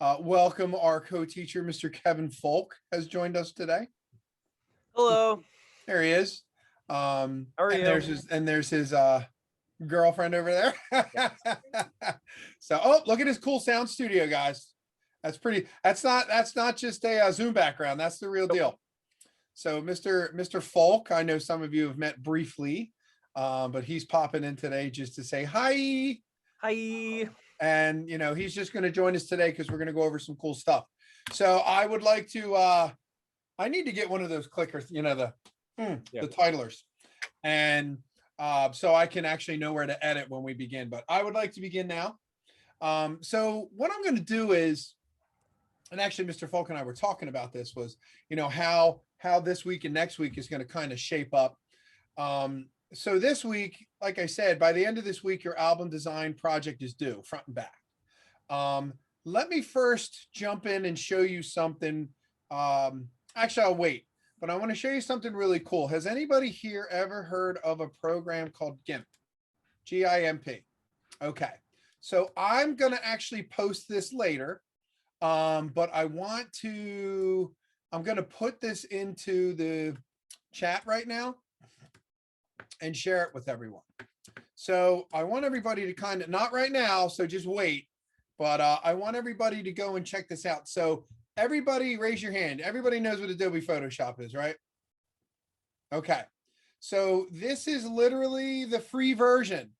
Welcome our co-teacher, Mr. Kevin Folk, has joined us today. Hello. There he is. How are And you? there's his girlfriend over there. So, oh, look at his cool sound studio, guys. That's pretty. That's not just a Zoom background. That's the real deal. So, Mr. Folk, I know some of you have met briefly, but he's popping in today just to say hi. Hi. And he's just going to join us today because we're going to go over some cool stuff. So I would like to I need to get one of those clickers, the titlers, and so I can actually know where to edit when we begin. But I would like to begin now. So what I'm going to do is, and actually Mr. Folk and I were talking about this, was how this week and next week is going to kind of shape up. So this week, like I said, by the end of this week, your album design project is due front and back. Let me first jump in and show you something. Actually, I'll wait, but I want to show you something really cool. Has anybody here ever heard of a program called GIMP? GIMP. Okay. So I'm going to actually post this later. But I'm going to put this into the chat right now and share it with everyone. So I want everybody to kind of, not right now, so just wait, but I want everybody to go and check this out. So everybody raise your hand. Everybody knows what Adobe Photoshop is, right? Okay. So this is literally the free version,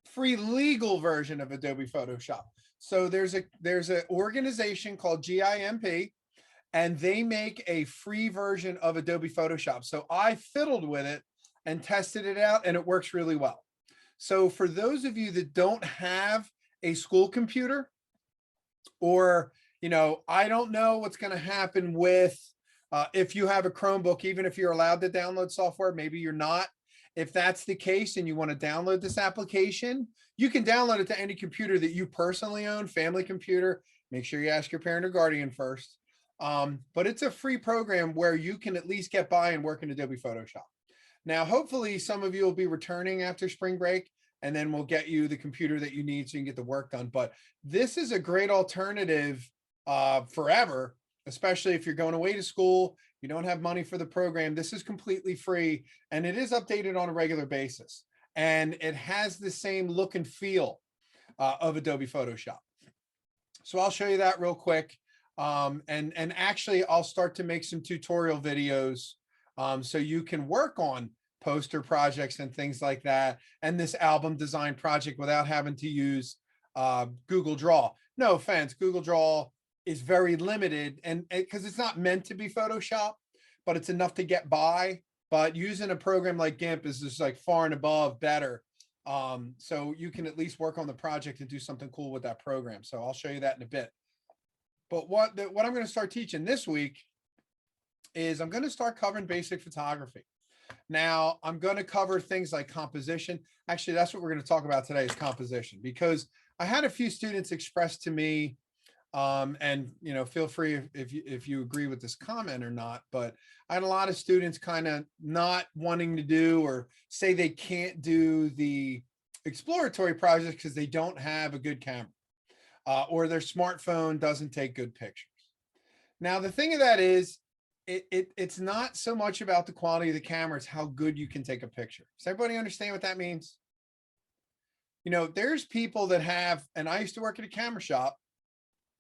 free legal version of Adobe Photoshop. So there's an organization called GIMP, and they make a free version of Adobe Photoshop. So I fiddled with it and tested it out, and it works really well. So for those of you that don't have a school computer, or, I don't know what's going to happen with if you have a Chromebook, even if you're allowed to download software, maybe you're not. If that's the case and you want to download this application, you can download it to any computer that you personally own, family computer. Make sure you ask your parent or guardian first. But it's a free program where you can at least get by and work in Adobe Photoshop. Now, hopefully some of you will be returning after spring break, and then we'll get you the computer that you need so you can get the work done. But this is a great alternative forever, especially if you're going away to school, you don't have money for the program. This is completely free, and it is updated on a regular basis. And it has the same look and feel of Adobe Photoshop. So I'll show you that real quick. And actually, I'll start to make some tutorial videos so you can work on poster projects and things like that, and this album design project without having to use Google Draw. No offense, Google Draw is very limited, and because it's not meant to be Photoshop, but it's enough to get by. But using a program like GIMP is just like far and above better. So you can at least work on the project and do something cool with that program. So I'll show you that in a bit. But what I'm going to start teaching this week is I'm going to start covering basic photography. Now, I'm going to cover things like composition. Actually, that's what we're going to talk about today, is composition, because I had a few students express to me, and feel free if you agree with this comment or not, but I had a lot of students kind of not wanting to do, or say they can't do, the exploratory projects because they don't have a good camera, or their smartphone doesn't take good pictures. Now, the thing of that is, it's not so much about the quality of the camera, it's how good you can take a picture. Does everybody understand what that means? There's people that have, and I used to work at a camera shop,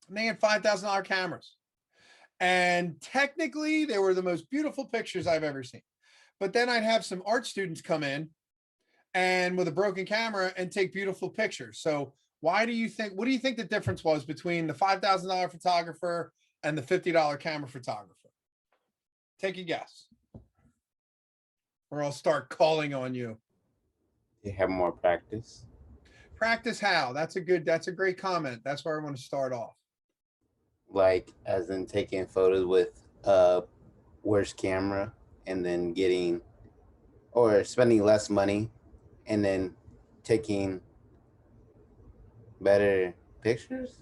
and they had $5,000 cameras. And technically, they were the most beautiful pictures I've ever seen. But then I'd have some art students come in and with a broken camera and take beautiful pictures. So what do you think the difference was between the $5,000 photographer and the $50 camera photographer? Take a guess, or I'll start calling on you. They have more practice. Practice how? That's a great comment. That's where I want to start off. Like, as in taking photos with worse camera, and then spending less money and then taking better pictures.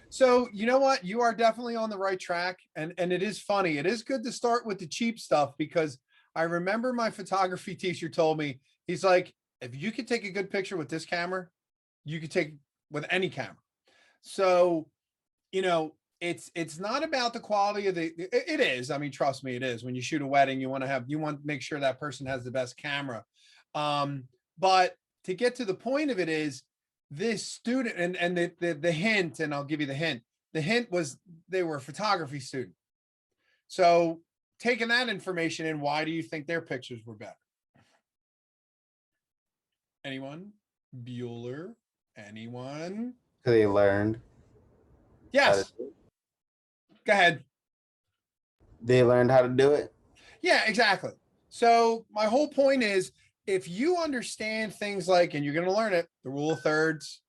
So you know what? You are definitely on the right track. And it is funny. It is good to start with the cheap stuff, because I remember my photography teacher told me, he's like, if you could take a good picture with this camera, you could take with any camera. So you know, it's not about the quality of it is. I mean, trust me, it is. When you shoot a wedding, you want to make sure that person has the best camera. But to get to the point of it is this student and the hint, and I'll give you the hint. The hint was they were a photography student. So taking that information in, why do you think their pictures were better? Anyone? Bueller? Anyone? They learned. Yes. Go ahead. They learned how to do it. Yeah, exactly. So my whole point is, if you understand things like, and you're going to learn it, the rule of thirds,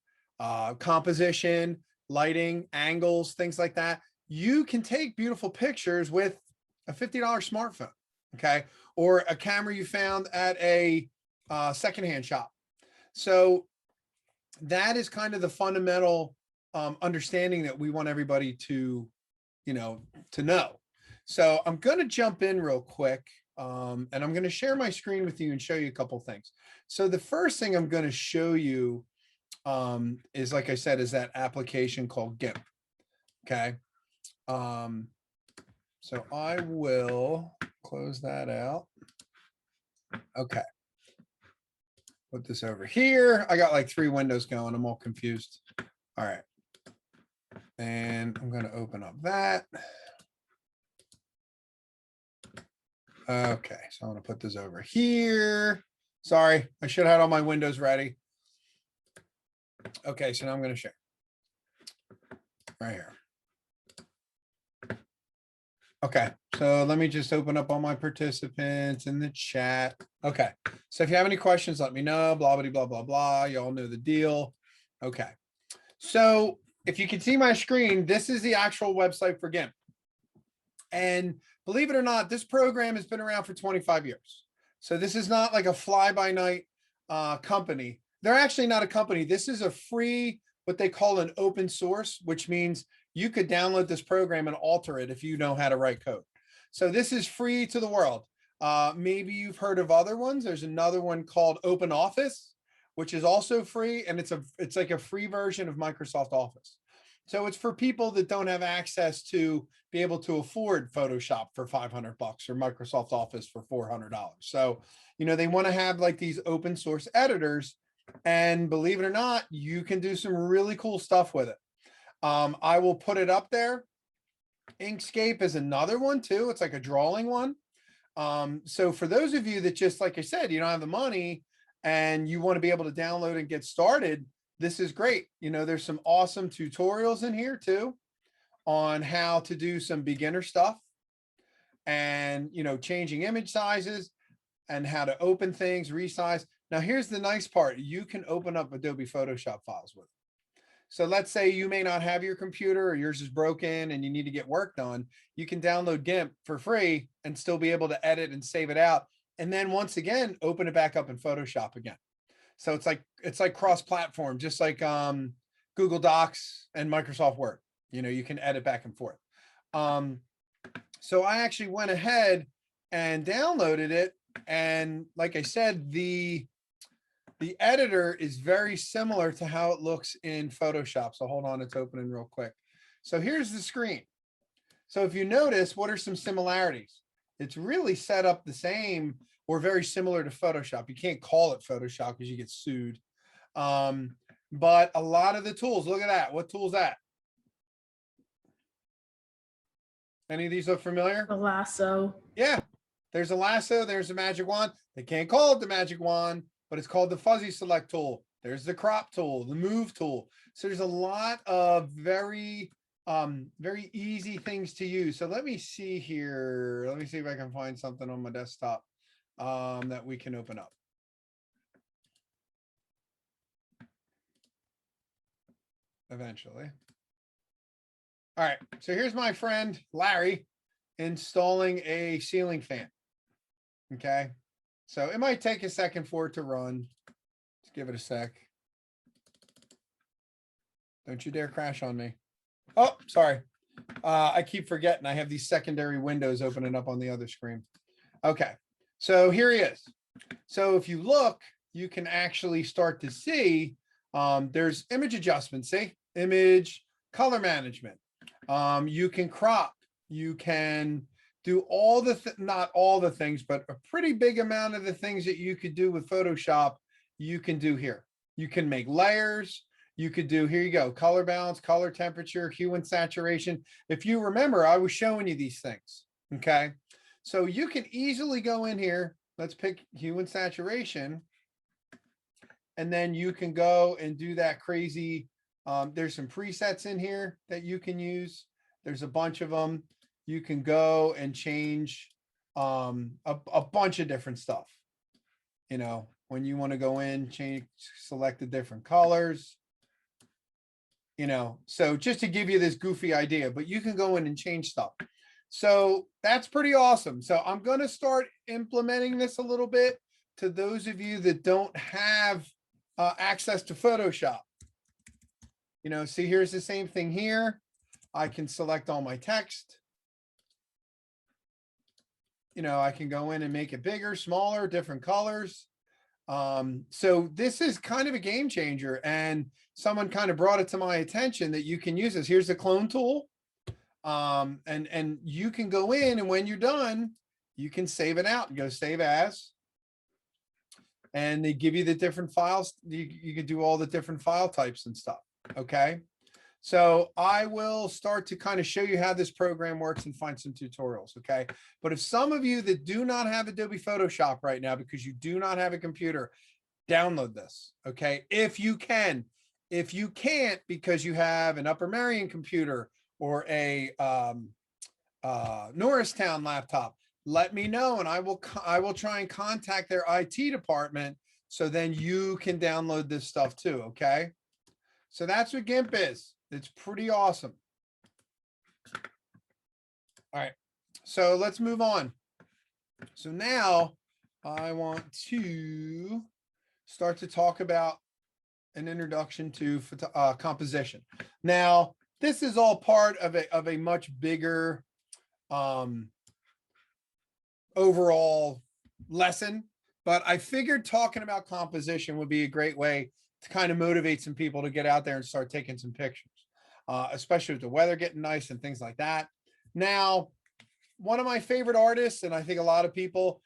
composition, lighting, angles, things like that, you can take beautiful pictures with a $50 smartphone, okay? Or a camera you found at a secondhand shop. So that is kind of the fundamental understanding that we want everybody to, to know. So I'm going to jump in real quick, and I'm going to share my screen with you and show you a couple things. So the first thing I'm going to show you is, like I said, is that application called GIMP. Okay. So I will close that out. Okay. Put this over here. I got like 3 windows going. I'm all confused. All right. And I'm going to open up that. Okay, so I'm going to put this over here. Sorry, I should have had all my windows ready. Okay, so now I'm going to share right here. Okay, so let me just open up all my participants in the chat. Okay, so if you have any questions, let me know. Blah, blah, blah, blah, blah. You all know the deal. Okay, so if you can see my screen, this is the actual website for GIMP. And believe it or not, this program has been around for 25 years. So this is not like a fly-by-night company. They're actually not a company. This is a free, what they call an open source, which means you could download this program and alter it if you know how to write code. So this is free to the world. Maybe you've heard of other ones. There's another one called Open Office, which is also free, and it's like a free version of Microsoft Office. So it's for people that don't have access to be able to afford Photoshop for $500 or Microsoft Office for $400. So, they want to have like these open source editors, and believe it or not, you can do some really cool stuff with it. I will put it up there. Inkscape is another one too. It's like a drawing one. So for those of you that, just like I said, you don't have the money and you want to be able to download and get started, this is great. There's some awesome tutorials in here too on how to do some beginner stuff and, changing image sizes and how to open things, resize. Now, here's the nice part. You can open up Adobe Photoshop files with it. So let's say you may not have your computer or yours is broken and you need to get work done. You can download GIMP for free and still be able to edit and save it out. And then once again, open it back up in Photoshop again. So it's like cross-platform, just like Google Docs and Microsoft Word. You can edit back and forth. So I actually went ahead and downloaded it. And like I said, the editor is very similar to how it looks in Photoshop. So hold on, it's opening real quick. So here's the screen. So if you notice, what are some similarities? It's really set up the same or very similar to Photoshop. You can't call it Photoshop because you get sued. But a lot of the tools, look at that. What tool is that? Any of these look familiar? A lasso. Yeah, there's a lasso. There's a magic wand. They can't call it the magic wand, but it's called the fuzzy select tool. There's the crop tool, the move tool. So there's a lot of very easy things to use. So let me see here. Let me see if I can find something on my desktop that we can open up. Eventually. All right, so here's my friend Larry installing a ceiling fan. Okay, so it might take a second for it to run. Let's give it a sec. Don't you dare crash on me. Oh, sorry. I keep forgetting I have these secondary windows opening up on the other screen. Okay, so here he is. So if you look, you can actually start to see there's image adjustment, see? Image, color management, You can crop, you can do all the, not all the things, but a pretty big amount of the things that you could do with Photoshop, you can do here. You can make layers. You could do, here you go, color balance, color temperature, hue and saturation. If you remember, I was showing you these things, okay? So you can easily go in here. Let's pick hue and saturation. And then you can go and do that crazy. There's some presets in here that you can use. There's a bunch of them. You can go and change a bunch of different stuff. You know, when you want to go in, change, select the different colors. You know, so just to give you this goofy idea, but you can go in and change stuff. So that's pretty awesome. So I'm going to start implementing this a little bit to those of you that don't have access to Photoshop. You know, see, here's the same thing here. I can select all my text. You know, I can go in and make it bigger, smaller, different colors. So this is kind of a game changer, and someone kind of brought it to my attention that you can use this. Here's the clone tool. And you can go in, and when you're done, you can save it out and go save as. And they give you the different files. You can do all the different file types and stuff. Okay. So I will start to kind of show you how this program works and find some tutorials. Okay. But if some of you that do not have Adobe Photoshop right now, because you do not have a computer, download this. Okay. If you can. If you can't, because you have an Upper Merion computer or a Norristown laptop, let me know, and I will try and contact their IT department, so then you can download this stuff too. Okay. So that's what GIMP is. It's pretty awesome. All right. So let's move on. So now I want to start to talk about an introduction to composition. Now, this is all part of a much bigger overall lesson, but I figured talking about composition would be a great way to kind of motivate some people to get out there and start taking some pictures, especially with the weather getting nice and things like that. Now, one of my favorite artists, and I think a lot of people,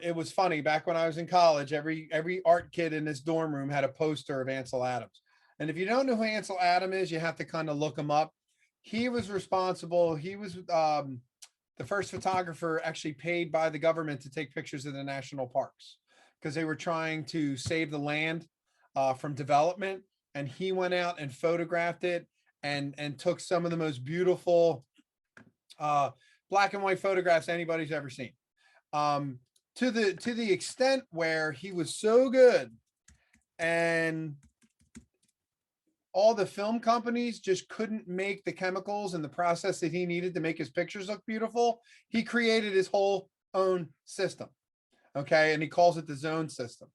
it was funny, back when I was in college, every art kid in this dorm room had a poster of Ansel Adams. And if you don't know who Ansel Adams is, you have to kind of look him up. He was responsible. He was the first photographer actually paid by the government to take pictures of the national parks, because they were trying to save the land from development. And he went out and photographed it and took some of the most beautiful black and white photographs anybody's ever seen. To the extent where he was so good, and all the film companies just couldn't make the chemicals and the process that he needed to make his pictures look beautiful, he created his whole own system. Okay. And he calls it the zone system.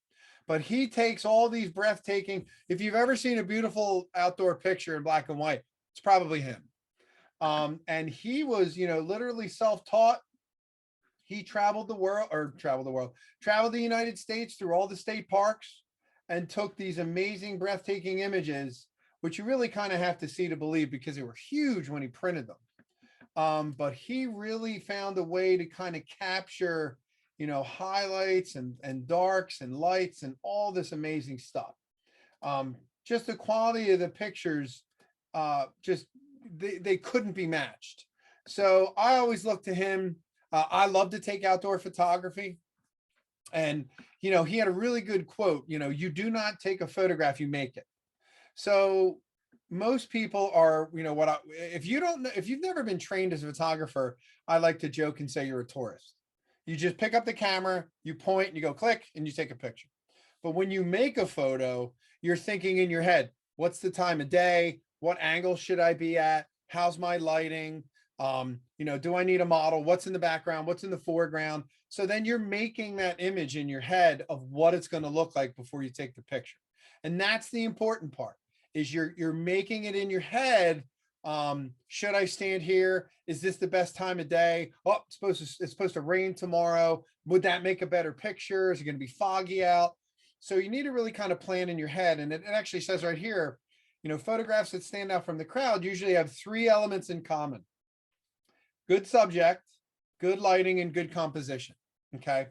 But he takes all these breathtaking, if you've ever seen a beautiful outdoor picture in black and white, it's probably him. And he was, you know, literally self-taught. He traveled the United States through all the state parks and took these amazing, breathtaking images, which you really kind of have to see to believe, because they were huge when he printed them. But he really found a way to kind of capture, you know, highlights and darks and lights and all this amazing stuff. Just the quality of the pictures, just they couldn't be matched. So I always look to him. I love to take outdoor photography. And, you know, he had a really good quote, you know, you do not take a photograph, you make it. So most people are, you know, if you've never been trained as a photographer, I like to joke and say you're a tourist. You just pick up the camera, you point, and you go click, and you take a picture. But when you make a photo, you're thinking in your head, what's the time of day? What angle should I be at? How's my lighting? You know, do I need a model? What's in the background? What's in the foreground? So then you're making that image in your head of what it's going to look like before you take the picture. And that's the important part, is you're making it in your head. Should I stand here? Is this the best time of day? Oh, it's supposed to rain tomorrow. Would that make a better picture? Is it going to be foggy out? So you need to really kind of plan in your head. And it actually says right here, photographs that stand out from the crowd usually have three elements in common: good subject, good lighting, and good composition. Okay.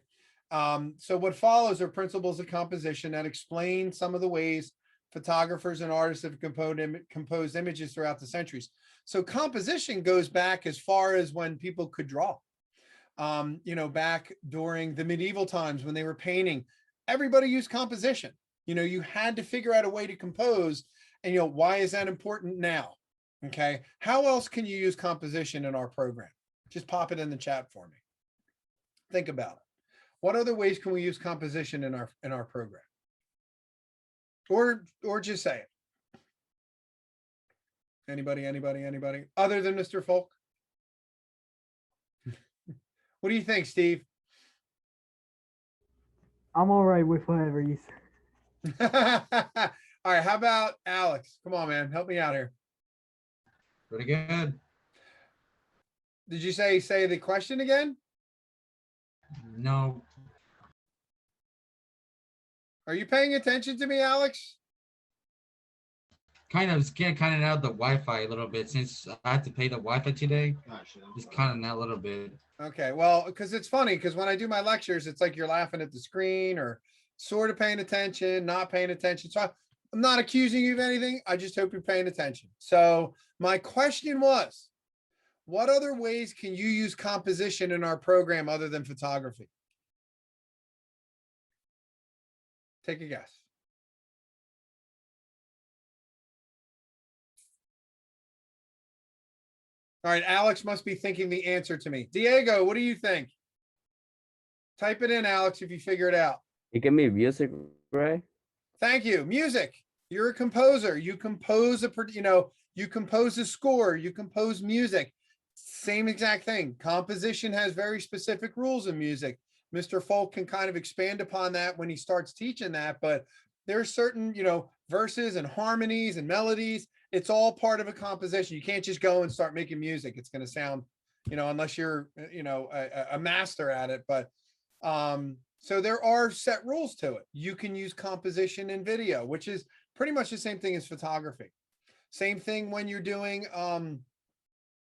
So what follows are principles of composition that explain some of the ways photographers and artists have composed images throughout the centuries. So composition goes back as far as when people could draw. Back during the medieval times when they were painting, everybody used composition. You had to figure out a way to compose, and why is that important now? Okay. How else can you use composition in our program? Just pop it in the chat for me. Think about it. What other ways can we use composition in our program? Or just say it. Anybody other than Mr. Folk? What do you think, Steve? I'm all right with whatever you say. All right, how about Alex? Come on, man, help me out here. Pretty good. Did you say the question again? No. Are you paying attention to me, Alex? Kind of scared, kind of out the Wi-Fi a little bit since I had to pay the Wi-Fi today. Just kind of a little bit. Okay, well, because it's funny, because when I do my lectures, it's like you're laughing at the screen or sort of paying attention, not paying attention. So I'm not accusing you of anything. I just hope you're paying attention. So my question was, what other ways can you use composition in our program other than photography? Take a guess. All right, Alex must be thinking the answer to me. Diego, what do you think? Type it in, Alex, if you figure it out. It can be music, right? Thank you. Music. You're a composer. You compose you compose a score, you compose music. Same exact thing. Composition has very specific rules in music. Mr. Folk can kind of expand upon that when he starts teaching that, but there's certain, verses and harmonies and melodies. It's all part of a composition. You can't just go and start making music. It's going to sound, unless you're, a master at it. But so there are set rules to it. You can use composition in video, which is pretty much the same thing as photography. Same thing when you're doing,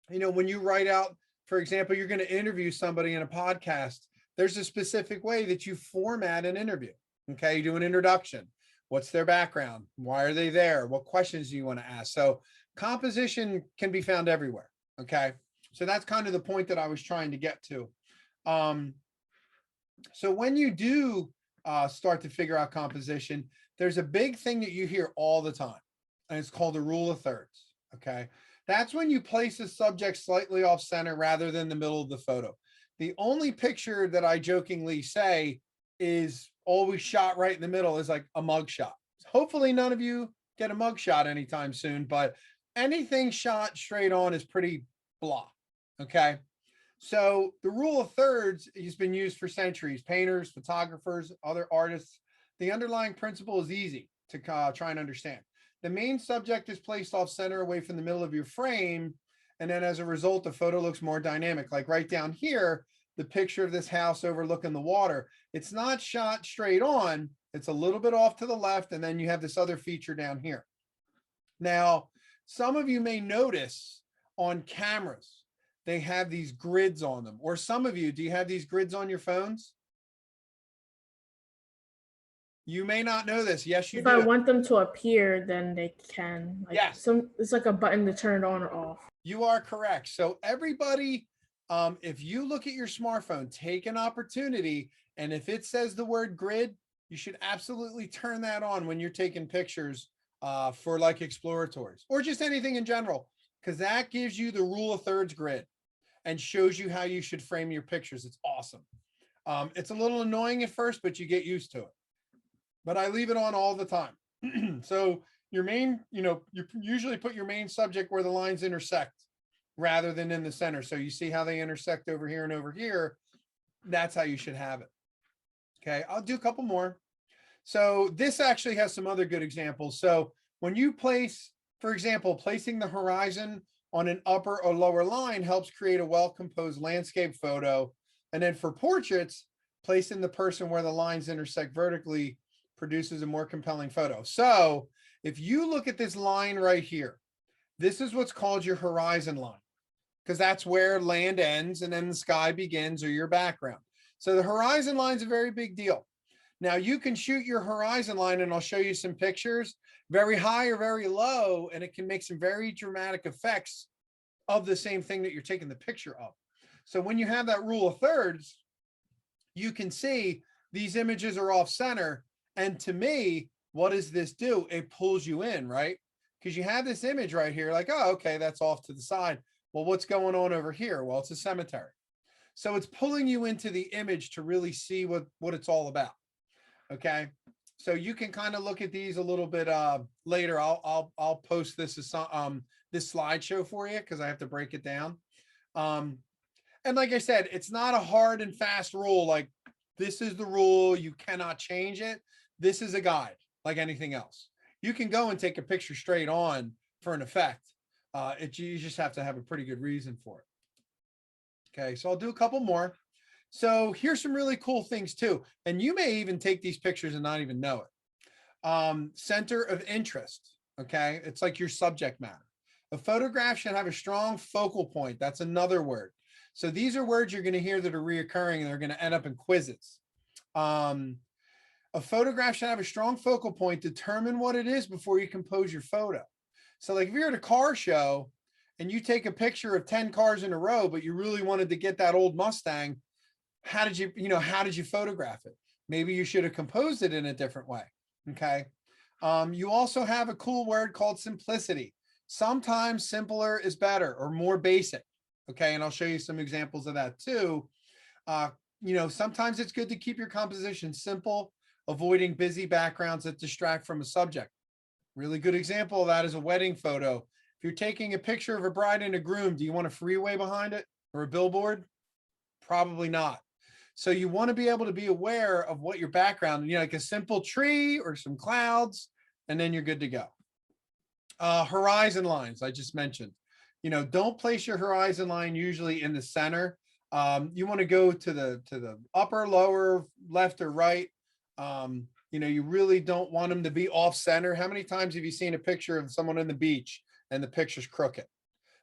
when you write out, for example, you're going to interview somebody in a podcast. There's a specific way that you format an interview. Okay. You do an introduction. What's their background? Why are they there? What questions do you want to ask? So composition can be found everywhere. Okay. So that's kind of the point that I was trying to get to. So when you do start to figure out composition, there's a big thing that you hear all the time, and it's called the rule of thirds. Okay. That's when you place a subject slightly off center rather than the middle of the photo. The only picture that I jokingly say is always shot right in the middle is like a mug shot. Hopefully none of you get a mug shot anytime soon, but anything shot straight on is pretty blah. Okay. So the rule of thirds has been used for centuries. Painters, photographers, other artists. The underlying principle is easy to try and understand. The main subject is placed off center away from the middle of your frame. And then as a result, the photo looks more dynamic. Like right down here, the picture of this house overlooking the water. It's not shot straight on. It's a little bit off to the left. And then you have this other feature down here. Now, some of you may notice on cameras, they have these grids on them. Or some of you, do you have these grids on your phones? You may not know this. Yes, you If do. I want them to appear, then they can. Like Yes. It's like a button to turn it on or off. You are correct. So everybody, if you look at your smartphone, take an opportunity, and if it says the word grid, you should absolutely turn that on when you're taking pictures for like exploratories or just anything in general, because that gives you the rule of thirds grid and shows you how you should frame your pictures. It's awesome. It's a little annoying at first, but you get used to it. But I leave it on all the time. So your main, you usually put your main subject where the lines intersect rather than in the center. So you see how they intersect over here and over here. That's how you should have it. Okay, I'll do a couple more. So this actually has some other good examples. So when you place, for example, placing the horizon on an upper or lower line helps create a well-composed landscape photo. And then for portraits, placing the person where the lines intersect vertically produces a more compelling photo. So If you look at this line right here, this is what's called your horizon line, because that's where land ends and then the sky begins or your background. So the horizon line is a very big deal. Now you can shoot your horizon line, and I'll show you some pictures, very high or very low, and it can make some very dramatic effects of the same thing that you're taking the picture of. So when you have that rule of thirds, you can see these images are off center. And to me, what does this do? It pulls you in, right? Because you have this image right here, like, oh, okay, that's off to the side. Well, what's going on over here? Well, it's a cemetery. So it's pulling you into the image to really see what it's all about. Okay. So you can kind of look at these a little bit later. I'll post this as this slideshow for you because I have to break it down. And like I said, it's not a hard and fast rule. Like this is the rule. You cannot change it. This is a guide like anything else. You can go and take a picture straight on for an effect. You just have to have a pretty good reason for it. Okay, so I'll do a couple more. So here's some really cool things too. And you may even take these pictures and not even know it. Center of interest. Okay, it's like your subject matter. A photograph should have a strong focal point. That's another word. So these are words you're going to hear that are reoccurring and they're going to end up in quizzes. A photograph should have a strong focal point. Determine what it is before you compose your photo. So like if you're at a car show and you take a picture of 10 cars in a row, but you really wanted to get that old Mustang, how did you photograph it? Maybe you should have composed it in a different way. Okay. You also have a cool word called simplicity. Sometimes simpler is better or more basic. Okay. And I'll show you some examples of that too. Sometimes it's good to keep your composition simple, avoiding busy backgrounds that distract from a subject. Really good example of that is a wedding photo. If you're taking a picture of a bride and a groom, do you want a freeway behind it or a billboard? Probably not. So you want to be able to be aware of what your background, like a simple tree or some clouds, and then you're good to go. Horizon lines, I just mentioned. Don't place your horizon line usually in the center. You want to go to the upper, lower, left, or right. You really don't want them to be off center. How many times have you seen a picture of someone on the beach and the picture's crooked?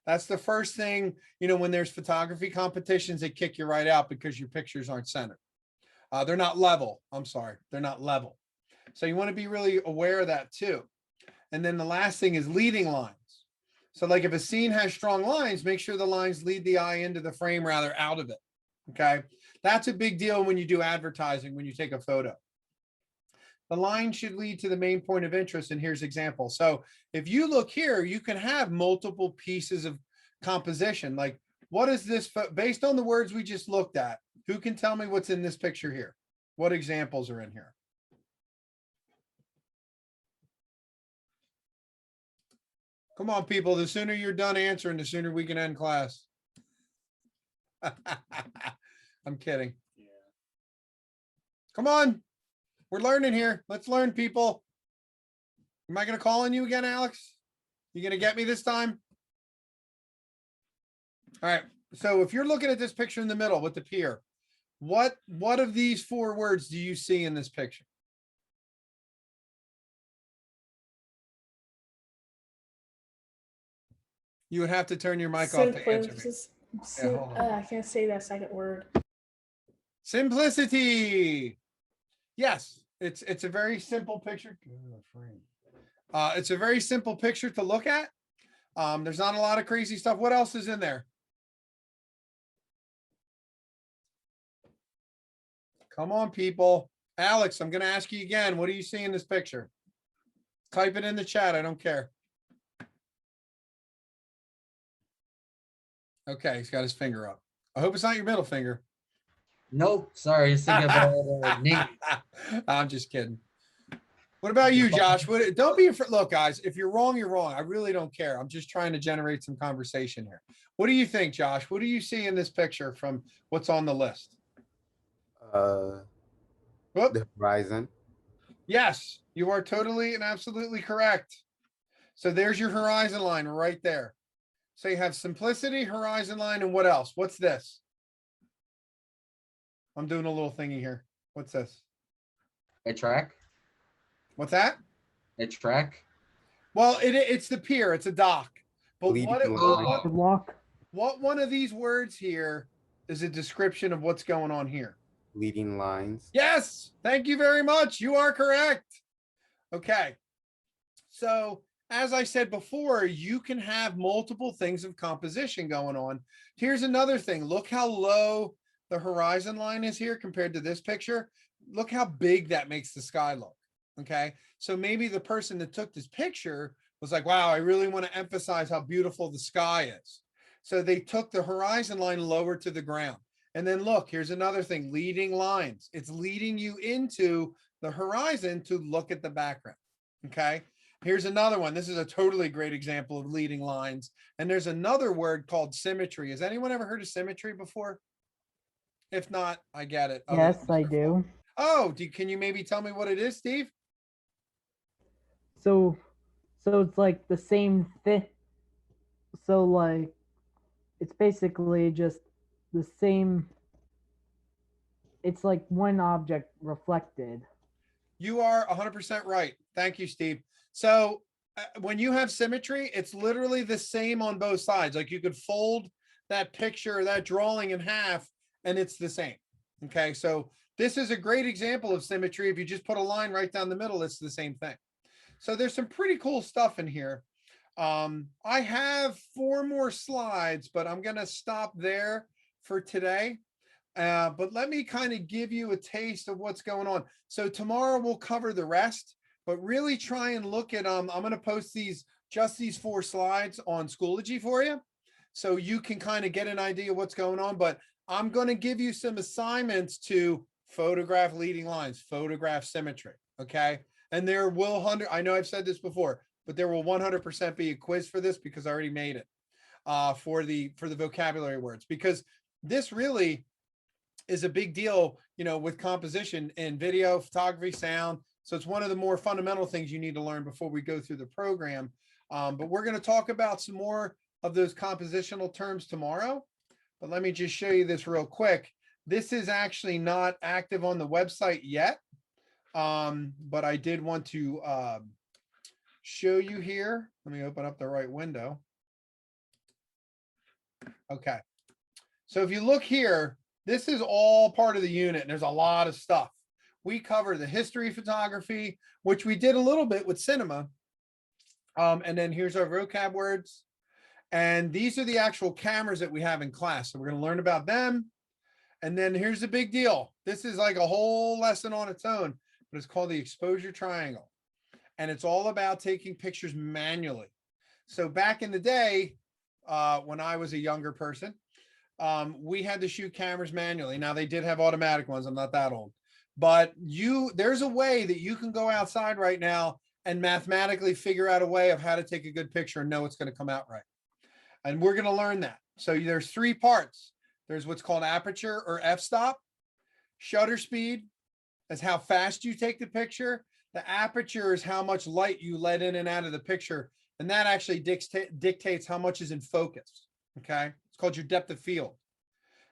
That's the first thing, when there's photography competitions, they kick you right out because your pictures aren't centered. They're not level. I'm sorry. They're not level. So you want to be really aware of that too. And then the last thing is leading lines. So like if a scene has strong lines, make sure the lines lead the eye into the frame rather out of it. Okay. That's a big deal when you do advertising, when you take a photo. The line should lead to the main point of interest. And here's example. So if you look here, you can have multiple pieces of composition. Like what is this based on the words we just looked at? Who can tell me what's in this picture here? What examples are in here? Come on, people. The sooner you're done answering, the sooner we can end class. I'm kidding. Yeah. Come on. We're learning here. Let's learn, people. Am I going to call on you again, Alex? You going to get me this time? All right. So if you're looking at this picture in the middle with the pier, what of these 4 words do you see in this picture? You would have to turn your mic off to answer me. I can't say that second word. Simplicity. Yes, it's a very simple picture. It's a very simple picture to look at. There's not a lot of crazy stuff. What else is in there? Come on, people. Alex, I'm going to ask you again. What do you see in this picture? Type it in the chat. I don't care. Okay, he's got his finger up. I hope it's not your middle finger. Nope. Sorry. I was thinking about Nate. I'm just kidding. What about you, Josh? Don't be afraid. Look, guys, if you're wrong, you're wrong. I really don't care. I'm just trying to generate some conversation here. What do you think, Josh? What do you see in this picture from what's on the list? The horizon. Yes, you are totally and absolutely correct. So there's your horizon line right there. So you have simplicity, horizon line, and what else? What's this? I'm doing a little thingy here. What's this? A track. What's that? A track. Well, it's the pier, it's a dock. But Leading what, line. The lock. what one of these words here is a description of what's going on here? Leading lines. Yes, thank you very much. You are correct. Okay. So as I said before, you can have multiple things of composition going on. Here's another thing. Look how low the horizon line is here compared to this picture. Look how big that makes the sky look. Okay. So maybe the person that took this picture was like, wow, I really want to emphasize how beautiful the sky is. So they took the horizon line lower to the ground. And then look, here's another thing, leading lines. It's leading you into the horizon to look at the background. Okay. Here's another one. This is a totally great example of leading lines. And there's another word called symmetry. Has anyone ever heard of symmetry before? If not, I get it. Other Yes, than I Mr. do. Oh, can you maybe tell me what it is, Steve? So, it's like the same thing. So like, it's basically just the same. It's like one object reflected. You are 100% right. Thank you, Steve. So when you have symmetry, it's literally the same on both sides. Like you could fold that picture, that drawing in half, and it's the same. Okay, so this is a great example of symmetry. If you just put a line right down the middle, it's the same thing. So there's some pretty cool stuff in here. I have 4 more slides, but I'm going to stop there for today. But let me kind of give you a taste of what's going on. So tomorrow we'll cover the rest, but really try and look at, I'm going to post just these 4 slides on Schoology for you. So you can kind of get an idea of what's going on, but I'm going to give you some assignments to photograph leading lines, photograph symmetry. Okay. And there will I know I've said this before, but there will 100% be a quiz for this because I already made it for the vocabulary words, because this really is a big deal, with composition in video, photography, sound. So it's one of the more fundamental things you need to learn before we go through the program. But we're going to talk about some more of those compositional terms tomorrow. But let me just show you this real quick. This is actually not active on the website yet. But I did want to show you here. Let me open up the right window. Okay. So if you look here, this is all part of the unit, and there's a lot of stuff. We cover the history of photography, which we did a little bit with cinema. And then here's our vocab words. And these are the actual cameras that we have in class. So we're going to learn about them. And then here's the big deal. This is like a whole lesson on its own, but it's called the exposure triangle. And it's all about taking pictures manually. So back in the day, when I was a younger person, we had to shoot cameras manually. Now they did have automatic ones. I'm not that old, but there's a way that you can go outside right now and mathematically figure out a way of how to take a good picture and know it's going to come out right. And we're going to learn that. So there's 3 parts. There's what's called aperture or f-stop. Shutter speed is how fast you take the picture. The aperture is how much light you let in and out of the picture. And that actually dictates how much is in focus. Okay. It's called your depth of field.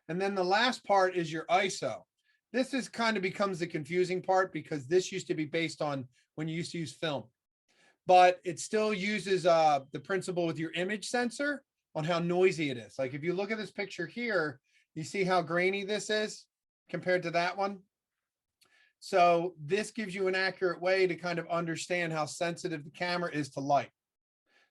And then the last part is your ISO. This is kind of becomes the confusing part because this used to be based on when you used to use film, but it still uses the principle with your image sensor on how noisy it is. Like if you look at this picture here, you see how grainy this is compared to that one. So this gives you an accurate way to kind of understand how sensitive the camera is to light.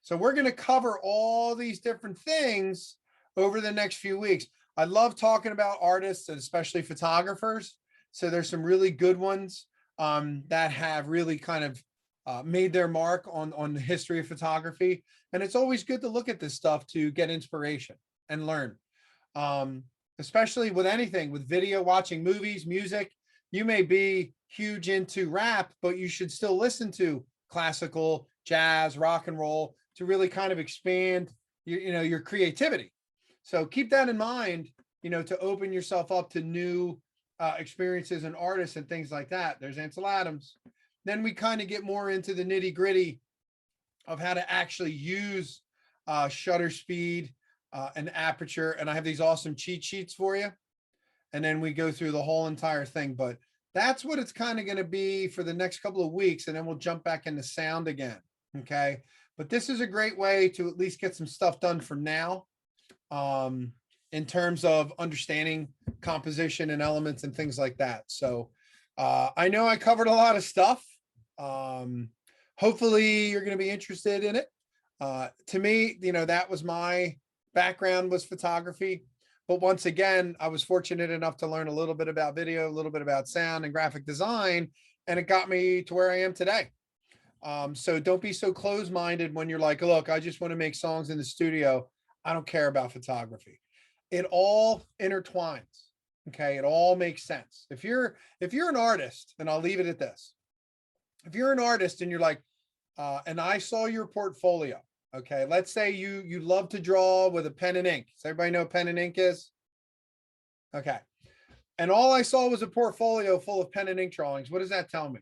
So we're going to cover all these different things over the next few weeks. I love talking about artists and especially photographers. So there's some really good ones that have really kind of made their mark on the history of photography. And it's always good to look at this stuff to get inspiration and learn, especially with anything, with video, watching movies, music. You may be huge into rap, but you should still listen to classical, jazz, rock and roll to really kind of expand your creativity. So keep that in mind, to open yourself up to new experiences and artists and things like that. There's Ansel Adams. Then we kind of get more into the nitty gritty of how to actually use shutter speed and aperture. And I have these awesome cheat sheets for you. And then we go through the whole entire thing. But that's what it's kind of going to be for the next couple of weeks. And then we'll jump back into sound again. Okay. but this is a great way to at least get some stuff done for now. In terms of understanding composition and elements and things like that. So I know I covered a lot of stuff. Hopefully you're going to be interested in it. To me, that was my background, was photography. But once again, I was fortunate enough to learn a little bit about video, a little bit about sound and graphic design, and it got me to where I am today. So don't be so closed-minded when you're like, look, I just want to make songs in the studio. I don't care about photography. It all intertwines. Okay. It all makes sense. If you're an artist, and I'll leave it at this. If you're an artist and you're like, and I saw your portfolio. Okay. Let's say you love to draw with a pen and ink. Does everybody know what pen and ink is? Okay. And all I saw was a portfolio full of pen and ink drawings. What does that tell me?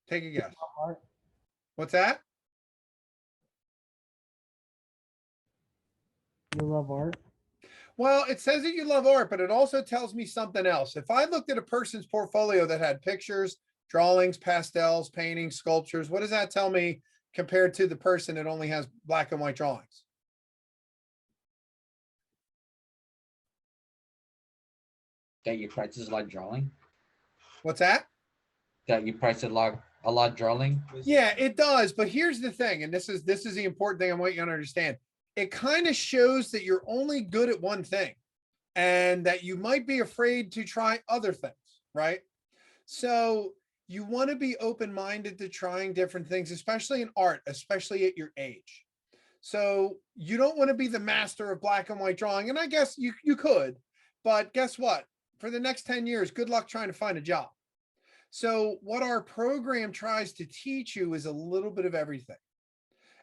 Take a guess. What's that? You love art? Well, it says that you love art, but it also tells me something else. If I looked at a person's portfolio that had pictures, drawings, pastels, paintings, sculptures, what does that tell me compared to the person that only has black and white drawings? That you practice a lot drawing. What's that? That you practice a lot drawing. Yeah, it does. But here's the thing, and this is the important thing I want you to understand. It kind of shows that you're only good at one thing and that you might be afraid to try other things, right? So you want to be open-minded to trying different things, especially in art, especially at your age. So you don't want to be the master of black and white drawing. And I guess you could, but guess what? For the next 10 years, good luck trying to find a job. So what our program tries to teach you is a little bit of everything.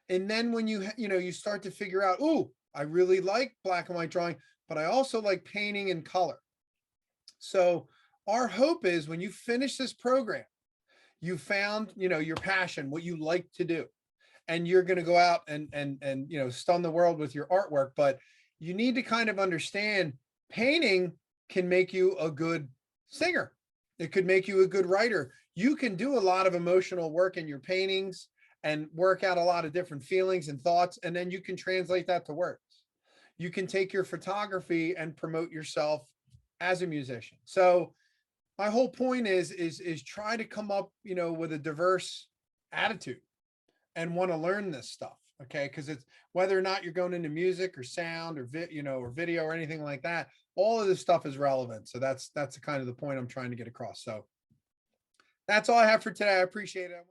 And then when you start to figure out, oh, I really like black and white drawing, but I also like painting and color. So our hope is when you finish this program, you found, your passion, what you like to do, and you're going to go out and stun the world with your artwork. But you need to kind of understand painting can make you a good singer. It could make you a good writer. You can do a lot of emotional work in your paintings and work out a lot of different feelings and thoughts. And then you can translate that to words. You can take your photography and promote yourself as a musician. So my whole point is try to come up, with a diverse attitude and want to learn this stuff. Okay. Cause it's whether or not you're going into music or sound or or video or anything like that, all of this stuff is relevant. So that's kind of the point I'm trying to get across. So that's all I have for today. I appreciate it.